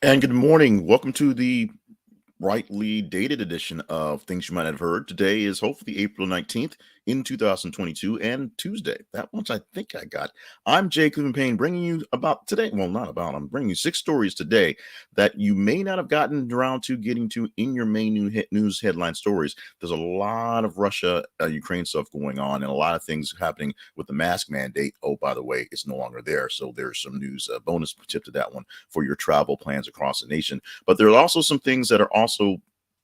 And good morning. Welcome to the rightly dated edition of Things You Might Have Heard. Today is hopefully April 19th in 2022 and Tuesday. That much I think I got. I'm Jay Cleveland Payne bringing you about today. Well, not about, I'm bringing you 6 stories today that you may not have gotten around to getting to in your main news headline stories. There's a lot of Russia, Ukraine stuff going on and a lot of things happening with the mask mandate. Oh, by the way, it's no longer there. So there's some news bonus tip to that one for your travel plans across the nation. But there are also some things that are also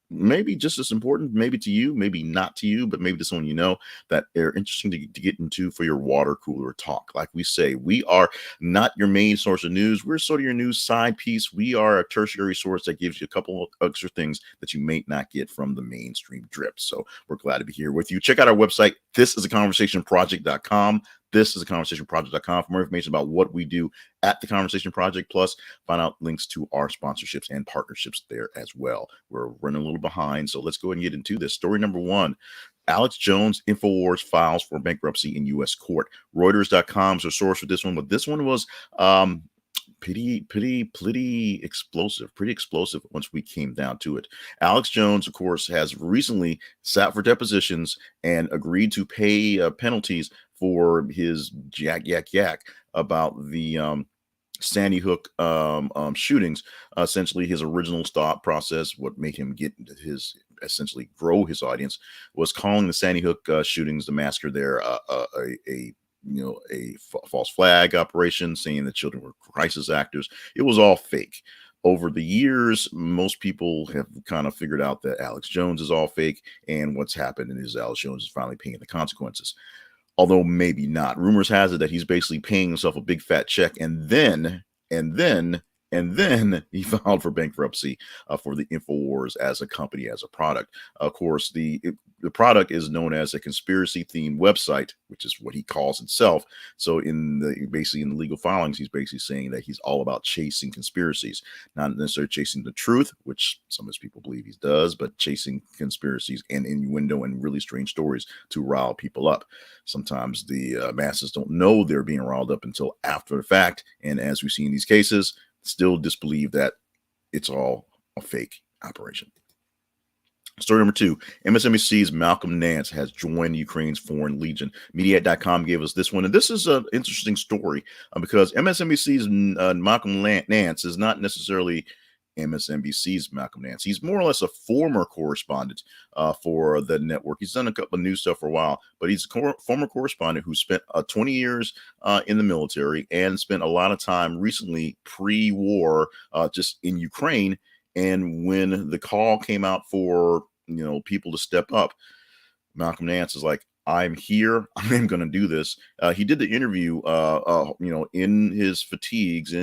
maybe just as important, maybe to you, maybe not to you, but maybe to someone you know that are interesting to get into for your water cooler talk. Like we say, we are not your main source of news. We're sort of your news side piece. We are a tertiary source that gives you a couple of extra things that you may not get from the mainstream drip. So we're glad to be here with you. Check out our website. This is a conversationproject.com. This is a conversationproject.com for more information about what we do at the Conversation Project. Plus, find out links to our sponsorships and partnerships there as well. We're running a little behind, so let's go ahead and get into this. Story number one. Alex Jones InfoWars files for bankruptcy in U.S. court. Reuters.com is a source for this one, but this one was pretty explosive once we came down to it. Alex Jones, of course, has recently sat for depositions and agreed to pay penalties for his yak about the Sandy Hook shootings. Essentially, his original thought process, what made him get into his essentially grow his audience, was calling the Sandy Hook shootings, the massacre there, a false flag operation, saying that children were crisis actors. It was all fake. Over the years, most people have kind of figured out that Alex Jones is all fake, and what's happened is Alex Jones is finally paying the consequences, although maybe not. Rumors has it that he's basically paying himself a big fat check, and then he filed for bankruptcy for the Infowars as a company, as a product. Of course, the product is known as a conspiracy themed website, which is what he calls himself. So basically in the legal filings, he's basically saying that he's all about chasing conspiracies, not necessarily chasing the truth, which some of his people believe he does, but chasing conspiracies and innuendo and really strange stories to rile people up. Sometimes the masses don't know they're being riled up until after the fact. And as we see in these cases, still disbelieve that it's all a fake operation. Story number two. MSNBC's Malcolm Nance has joined Ukraine's Foreign Legion. Mediaite.com gave us this one. And this is an interesting story because MSNBC's Malcolm Nance is not necessarily MSNBC's Malcolm Nance. He's more or less a former correspondent for the network. He's done a couple of news stuff for a while, but he's a former correspondent who spent 20 years in the military and spent a lot of time recently pre-war just in Ukraine. And when the call came out for people to step up, Malcolm Nance is like, I'm here. I'm going to do this. He did the interview, in his fatigues,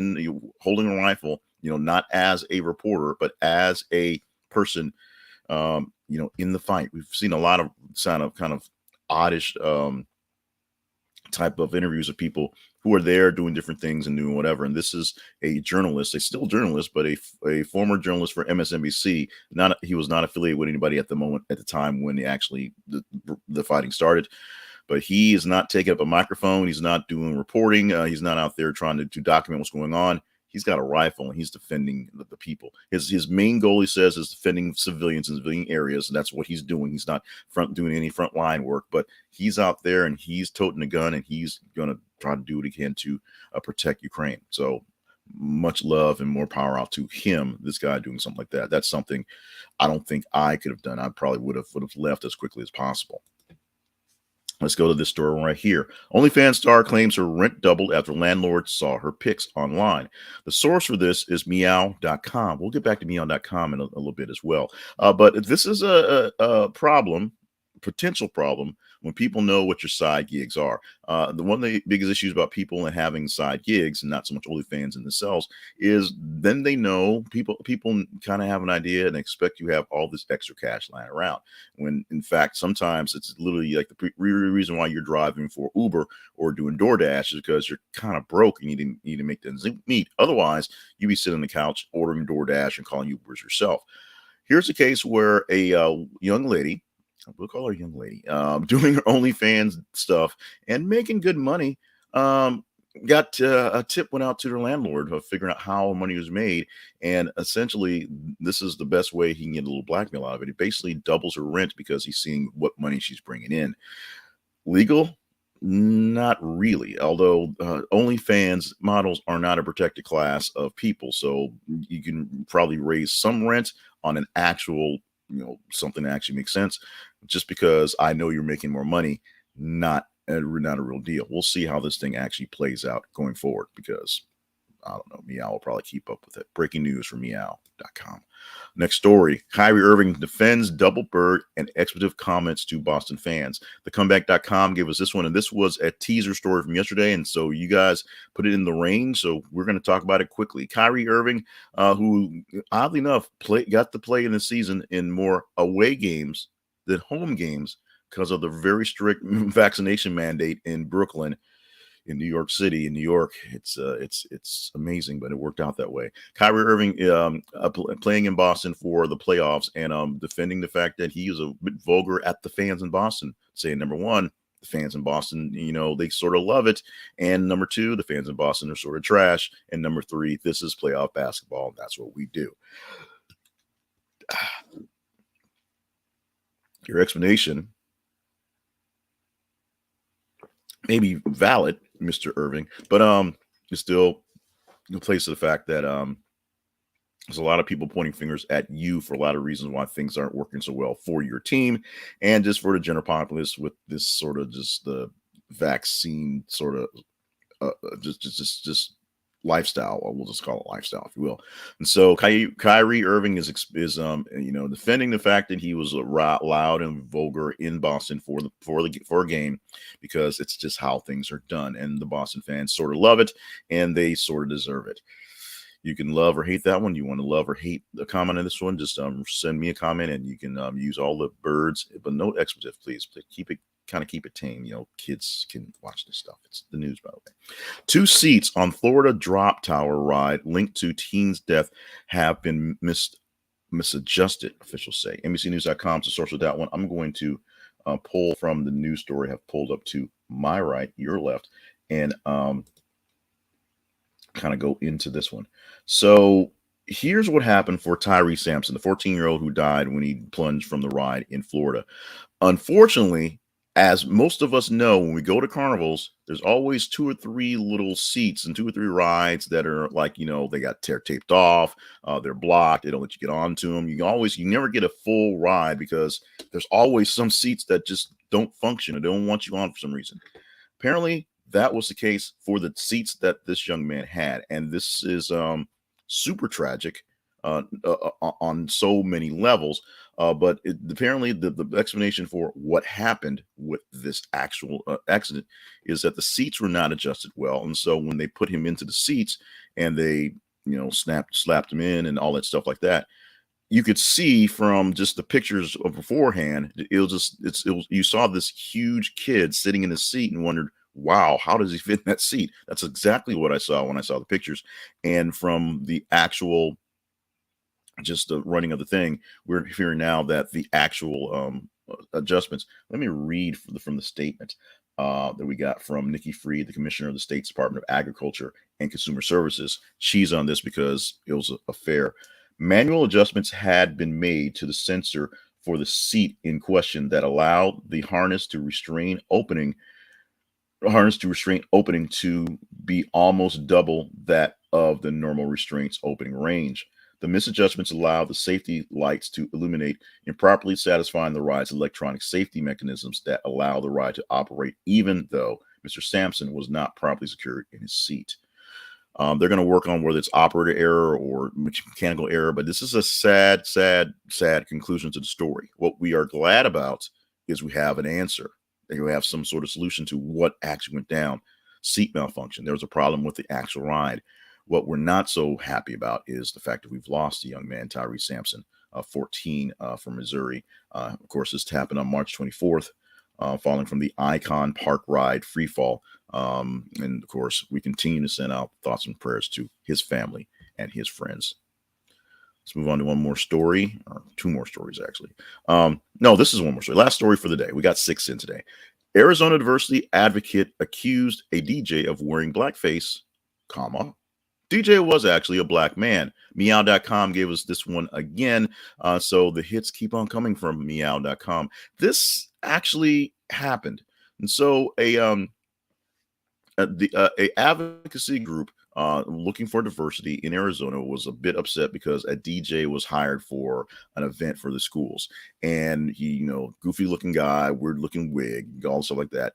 holding a rifle, not as a reporter, but as a person, in the fight. We've seen a lot of kind of oddish type of interviews of people who are there doing different things and doing whatever. And this is a journalist, a still journalist, but a former journalist for MSNBC. He was not affiliated with anybody at the time when the fighting started. But he is not taking up a microphone. He's not doing reporting. He's not out there trying to document what's going on. He's got a rifle and he's defending the people. His main goal, he says, is defending civilians in civilian areas, and that's what he's doing. He's not doing any front line work, but he's out there and he's toting a gun and he's going to try to do what he can to protect Ukraine. So much love and more power out to him. This guy doing something like that. That's something I don't think I could have done. I probably would have left as quickly as possible. Let's go to this story right here. OnlyFans star claims her rent doubled after landlord saw her pics online. The source for this is meow.com. We'll get back to meow.com in a little bit as well. But this is a problem, potential problem, when people know what your side gigs are. One of the biggest issues about people and having side gigs and not so much OnlyFans in themselves is then they know people kind of have an idea and expect you have all this extra cash lying around. When in fact, sometimes it's literally like the reason why you're driving for Uber or doing DoorDash is because you're kind of broke and you need to make ends meet. Otherwise, you'd be sitting on the couch ordering DoorDash and calling Ubers yourself. Here's a case where a young lady, we'll call her a young lady, doing her OnlyFans stuff and making good money. got a tip went out to their landlord of figuring out how money was made, and essentially this is the best way he can get a little blackmail out of it. He basically doubles her rent because he's seeing what money she's bringing in. Legal? Not really. Although OnlyFans models are not a protected class of people, so you can probably raise some rent on an actual, something that actually makes sense. Just because I know you're making more money, not a real deal. We'll see how this thing actually plays out going forward because I don't know. Meow will probably keep up with it. Breaking news from meow.com. Next story. Kyrie Irving defends double bird and expletive comments to Boston fans. The comeback.com gave us this one, and this was a teaser story from yesterday. And so you guys put it in the range. So we're going to talk about it quickly. Kyrie Irving, who oddly enough got to play in the season in more away games than home games because of the very strict vaccination mandate in Brooklyn, in New York City, in New York. It's amazing, but it worked out that way. Kyrie Irving playing in Boston for the playoffs and defending the fact that he was a bit vulgar at the fans in Boston, saying, number one, the fans in Boston, they sort of love it. And number two, the fans in Boston are sort of trash. And number three, this is playoff basketball. And that's what we do. Your explanation may be valid, Mr. Irving, but it's still plays to the fact that there's a lot of people pointing fingers at you for a lot of reasons why things aren't working so well for your team and just for the general populace with this sort of just the vaccine sort of just lifestyle, or we'll just call it lifestyle, if you will. And so Kyrie Irving is defending the fact that he was loud and vulgar in Boston for a game, because it's just how things are done, and the Boston fans sort of love it, and they sort of deserve it. You can love or hate that one. You want to love or hate the comment on this one, just send me a comment, and you can use all the birds, but no expletive, please. Keep it tame. Kids can watch this stuff. It's the news, by the way. 2 seats on Florida drop tower ride linked to teen's death have been misadjusted, officials say. NBCnews.com is the source of that one. I'm going to pull from the news story I have pulled up to my right, your left, and kind of go into this one. So here's what happened for Tyree Sampson, the 14-year-old who died when he plunged from the ride in Florida. Unfortunately, as most of us know, when we go to carnivals, there's always 2 or 3 little seats and 2 or 3 rides that are like, they got taped off, they're blocked, they don't let you get onto them. You never get a full ride because there's always some seats that just don't function or they don't want you on for some reason. Apparently, that was the case for the seats that this young man had, and this is super tragic on so many levels. But apparently the explanation for what happened with this actual accident is that the seats were not adjusted well. And so when they put him into the seats and they, slapped him in and all that stuff like that, you could see from just the pictures of beforehand, you saw this huge kid sitting in his seat and wondered, wow, how does he fit in that seat? That's exactly what I saw when I saw the pictures. And from the actual just the running of the thing, we're hearing now that the actual adjustments. Let me read from the statement that we got from Nikki Freed, the commissioner of the State's Department of Agriculture and Consumer Services. She's on this because it was a fair. Manual adjustments had been made to the sensor for the seat in question that allowed the harness to restrain opening to be almost double that of the normal restraint's opening range. The misadjustments allow the safety lights to illuminate, improperly satisfying the ride's electronic safety mechanisms that allow the ride to operate, even though Mr. Sampson was not properly secured in his seat. They're going to work on whether it's operator error or mechanical error, but this is a sad conclusion to the story. What we are glad about is we have an answer. We have some sort of solution to what actually went down. Seat malfunction. There was a problem with the actual ride. What we're not so happy about is the fact that we've lost a young man, Tyree Sampson, 14, from Missouri. Of course, this happened on March 24th, falling from the Icon Park ride free fall. And of course, we continue to send out thoughts and prayers to his family and his friends. Let's move on to one more story, or 2 more stories, actually. No, this is one more story. Last story for the day. We got 6 in today. Arizona diversity advocate accused a DJ of wearing blackface, comma. DJ was actually a black man. Meow.com gave us this one again. So the hits keep on coming from meow.com. This actually happened. And so a advocacy group looking for diversity in Arizona was a bit upset because a DJ was hired for an event for the schools, and he, goofy looking guy, weird looking wig, all stuff like that,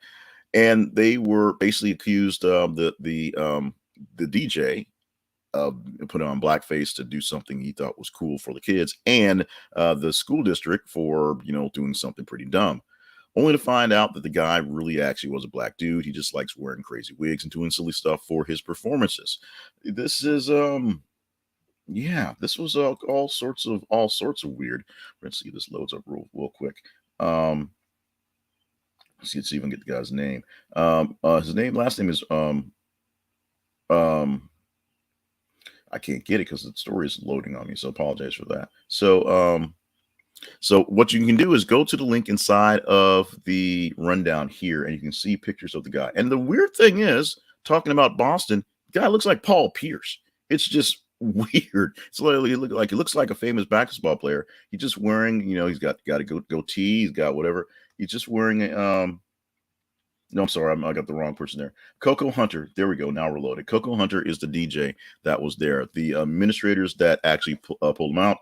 and they were basically accused the DJ of putting on blackface to do something he thought was cool for the kids, and the school district for doing something pretty dumb, only to find out that the guy really actually was a black dude. He just likes wearing crazy wigs and doing silly stuff for his performances. This is yeah, this was all sorts of weird. Let's see if this loads up real quick. Let's see if I can get the guy's name. His last name is um I can't get it because the story is loading on me, so apologize for that. So what you can do is go to the link inside of the rundown here, and you can see pictures of the guy. And the weird thing is, talking about Boston, the guy looks like Paul Pierce. It's just weird. It's literally he looks like a famous basketball player. He's just wearing, he's got a goatee, he's got whatever. He's just wearing a no, I'm sorry, I got the wrong person there. Coco Hunter. There we go. Now reloaded. Coco Hunter is the DJ that was there. The administrators that actually pulled him out,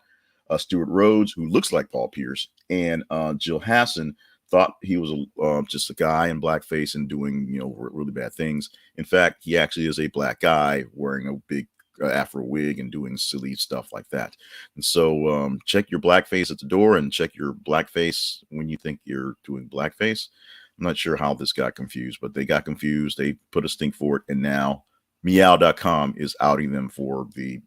Stuart Rhodes, who looks like Paul Pierce, and Jill Hassan thought he was just a guy in blackface and doing really bad things. In fact, he actually is a black guy wearing a big afro wig and doing silly stuff like that. And so check your blackface at the door and check your blackface when you think you're doing blackface. I'm not sure how this got confused, but they got confused. They put a stink for it, and now meow.com is outing them for the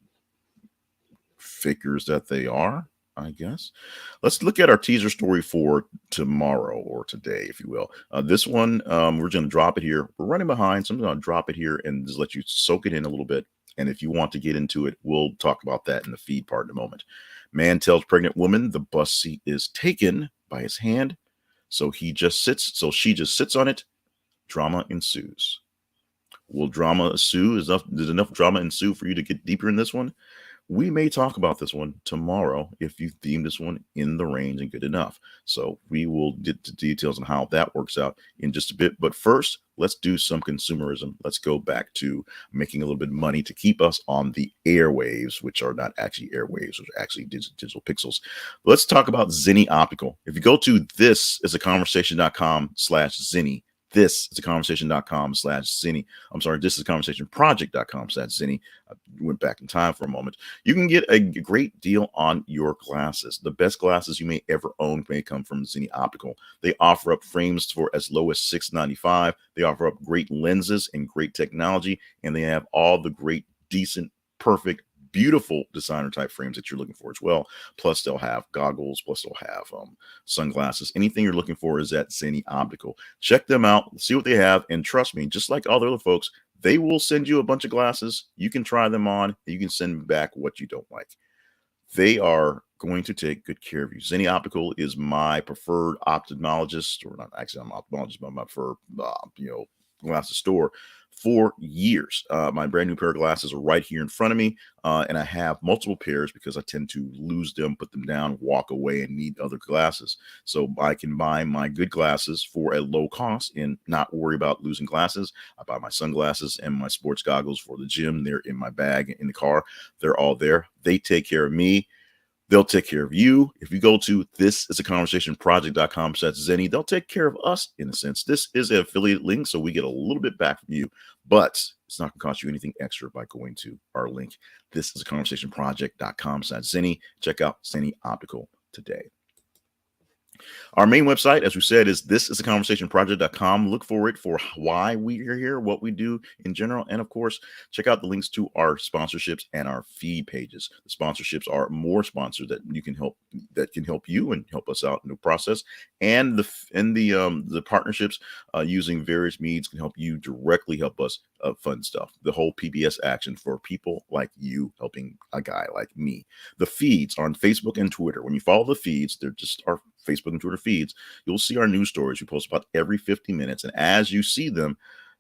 figures that they are, I guess. Let's look at our teaser story for tomorrow, or today, if you will. This one, we're going to drop it here. We're running behind, so I'm going to drop it here and just let you soak it in a little bit. And if you want to get into it, we'll talk about that in the feed part in a moment. Man tells pregnant woman the bus seat is taken by his hand. So she just sits on it. Drama ensues. Will drama ensue? Did enough drama ensue for you to get deeper in this one? We may talk about this one tomorrow if you deem this one in the range and good enough. So we will get to details on how that works out in just a bit. But first, let's do some consumerism. Let's go back to making a little bit of money to keep us on the airwaves, which are not actually airwaves, which are actually digital pixels. Let's talk about Zenni Optical. If you go to thisisaconversation.com/Zenni, this is a conversation.com/Zenni. I'm sorry, this is conversationproject.com/Zenni. I went back in time for a moment. You can get a great deal on your glasses. The best glasses you may ever own may come from Zenni Optical. They offer up frames for as low as $6.95. They offer up great lenses and great technology, and they have all the great, decent, perfect, beautiful designer type frames that you're looking for as well. Plus they'll have goggles, plus they'll have sunglasses. Anything you're looking for is at Zenni Optical. Check them out, see what they have, and trust me, just like all the other folks, they will send you a bunch of glasses. You can try them on, and you can send back what you don't like. They are going to take good care of you. Zenni Optical is my preferred ophthalmologist, or not actually I'm an ophthalmologist, but my preferred glasses store for years. My brand new pair of glasses are right here in front of me, and I have multiple pairs because I tend to lose them, put them down, walk away, and need other glasses. So I can buy my good glasses for a low cost and not worry about losing glasses. I buy my sunglasses and my sports goggles for the gym. They're in my bag in the car. They're all there. They take care of me. They'll take care of you. If you go to thisisaconversationproject.com/Zenni, they'll take care of us in a sense. This is an affiliate link, so we get a little bit back from you, but it's not going to cost you anything extra by going to our link, thisisaconversationproject.com/Zenni. Check out Zenni Optical today. Our main website, as we said, is thisisaconversationproject.com. Look for it for why we are here, what we do in general, and of course, check out the links to our sponsorships and our feed pages. The sponsorships are more sponsors that can help you and help us out in the process, and the partnerships using various means can help you directly help us fund stuff. The whole PBS action for people like you helping a guy like me. The feeds are on Facebook and Twitter. When you follow the feeds, they're just our Facebook and Twitter feeds, you'll see our news stories. We post about every 50 minutes. And as you see them,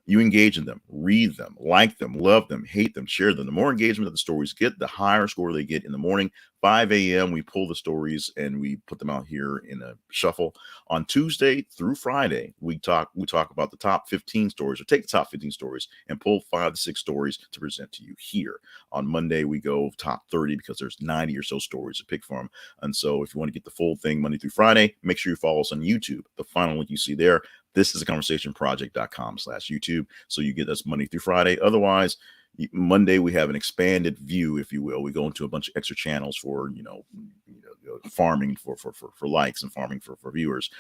you engage in them, read them, like them, love them, hate them, share them. The more engagement that the stories get, the higher score they get in the morning. 5 a.m., we pull the stories and we put them out here in a shuffle. On Tuesday through Friday, we talk about the top 15 stories, or take the top 15 stories and pull 5 to 6 stories to present to you here. On Monday, we go top 30 because there's 90 or so stories to pick from. And so if you want to get the full thing Monday through Friday, make sure you follow us on YouTube. The final link you see there, this is a conversationproject.com/YouTube. So you get us Monday through Friday. Otherwise, Monday we have an expanded view, if you will. We go into a bunch of extra channels for farming for likes and farming for viewers.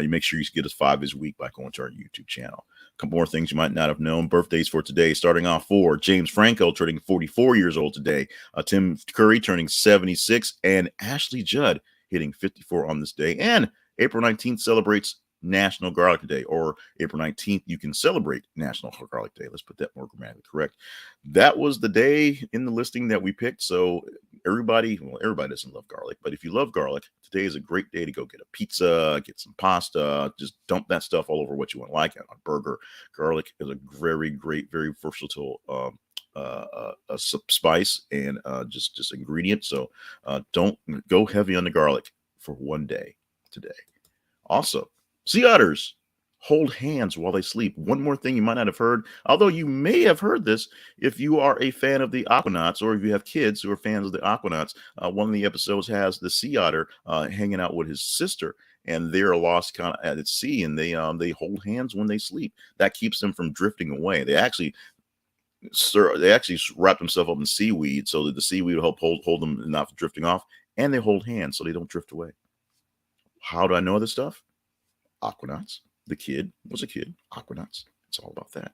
You make sure you get us 5 days a week by going to our YouTube channel. A couple more things you might not have known. Birthdays for today, starting off for James Franco, turning 44 years old today. Tim Curry turning 76, and Ashley Judd hitting 54 on this day. And April 19th celebrates National Garlic Day, or April 19th, you can celebrate National Garlic Day. Let's put that more grammatically correct. That was the day in the listing that we picked. So everybody doesn't love garlic, but if you love garlic, today is a great day to go get a pizza, get some pasta, just dump that stuff all over what you want to like on a burger. Garlic is a very great, very versatile a spice and just ingredient. So don't go heavy on the garlic for one day today. Also, sea otters hold hands while they sleep. One more thing you might not have heard, although you may have heard this if you are a fan of the Aquanauts, or if you have kids who are fans of the Aquanauts. One of the episodes has the sea otter hanging out with his sister, and they're lost kind of at sea, and they hold hands when they sleep. That keeps them from drifting away. They actually wrap themselves up in seaweed so that the seaweed will help hold them not drifting off, and they hold hands so they don't drift away. How do I know this stuff? Aquanauts. The kid was a kid. Aquanauts. It's all about that.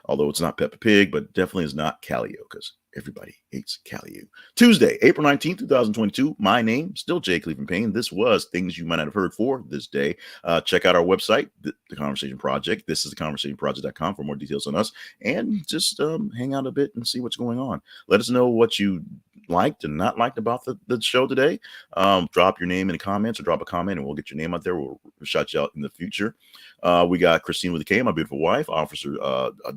Although it's not Peppa Pig, but definitely is not Calio, because everybody hates Calio. Tuesday, April 19th, 2022. My name, still Jay Cleveland Payne. This was things you might not have heard for this day. Check out our website, The Conversation Project. This is theconversationproject.com for more details on us. And just hang out a bit and see what's going on. Let us know what you liked and not liked about the show today. Drop your name in the comments, or drop a comment and we'll get your name out there. We'll shout you out in the future. We got Christine with a K, my beautiful wife, Officer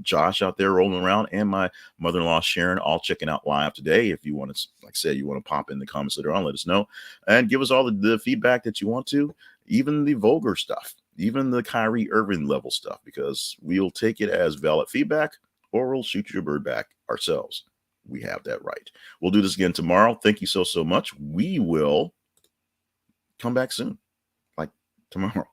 Josh out there rolling around, and my mother-in-law Sharon, all checking out live today. If you want to, like I said, you want to pop in the comments later on, let us know and give us all the feedback that you want to, even the vulgar stuff, even the Kyrie Irving level stuff, because we'll take it as valid feedback, or we'll shoot your bird back ourselves. We have that right. We'll do this again tomorrow. Thank you so much. We will come back soon, like tomorrow.